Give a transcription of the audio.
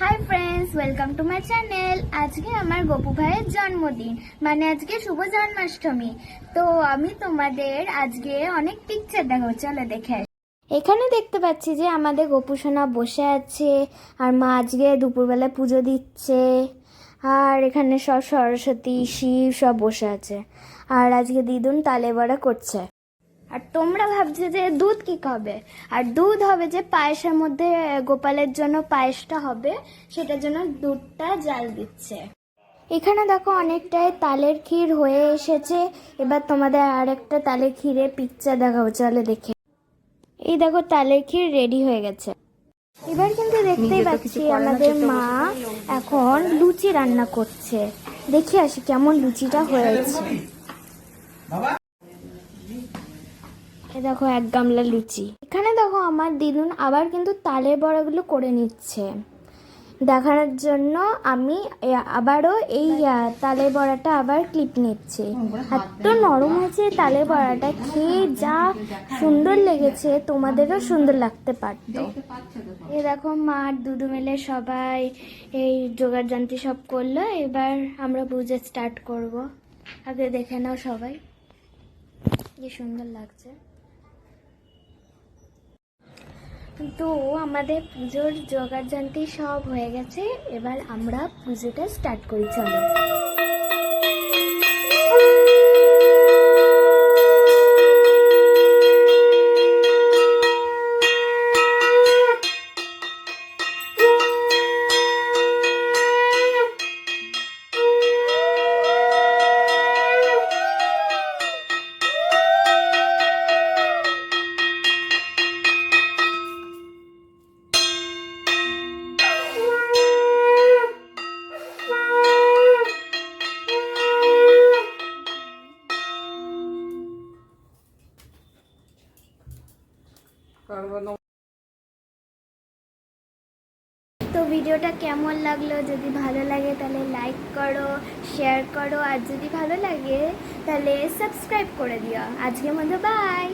Hi friends, welcome to my channel. আজকে আমার গপু ভাইয়ের জন্মদিন, মানে আজকে শুভ জন্মাষ্টমী। তো আমি তোমাদের আজকে অনেক পিকচার দেখাবো, চলো দেখে আসি। এখানে দেখতে পাচ্ছি যে আমাদের গপু সোনা বসে আছে, আর মা আজকে দুপুরবেলা পুজো দিচ্ছে। আর এখানে সব সরস্বতী, শিব সব বসে আছে। আর আজকে দিদুন তালে বড়া করছে। আর তোমরা ভাবছো যে দুধ কি খাবে, আর দুধ হবে যে পায়েসের মধ্যে গোপালের জন্য পায়েসটা হবে, সেটার জন্য দুধটা জাল দিচ্ছে। এখানে দেখো অনেকটাই তালের ক্ষীর হয়ে এসেছে। এবার তোমাদের আরেকটা তালের ক্ষীরের পিকচার দেখাবো, চলে দেখে। এই দেখো তালের ক্ষীর রেডি হয়ে গেছে। এবার কিন্তু দেখতেই পাচ্ছি আমাদের মা এখন লুচি রান্না করছে। দেখে আসি কেমন লুচিটা হয়েছে। দেখো এক গামলা লুচি। এখানে দেখো আমার দিদুন আবার কিন্তু তালের বড়াগুলো করে নিচ্ছে দেখানোর জন্য। আমি আবারও এই তালের বড়াটা আবার ক্লিপ নিচ্ছি। এত নরম হয়েছে তালের বড়াটা, খেয়ে যা সুন্দর লেগেছে, তোমাদেরও সুন্দর লাগতে পারতো। এ দেখো মা আর দুদু মিলে সবাই এই জোগাড় যন্ত্র সব করলো। এবার আমরা পুজো স্টার্ট করব। আগে দেখে নাও সবাই, কি সুন্দর লাগছে। তো আমাদের পুজোর জোগাড় যন্ত্র সব হয়ে গেছে। এবার আমরা পুজোটা স্টার্ট করি, চলো। তো ভিডিওটা কেমন লাগলো, যদি ভালো লাগে তাহলে লাইক করো, শেয়ার করো, আর যদি ভালো লাগে তাহলে সাবস্ক্রাইব করে দিও। আজকের মতো বাই।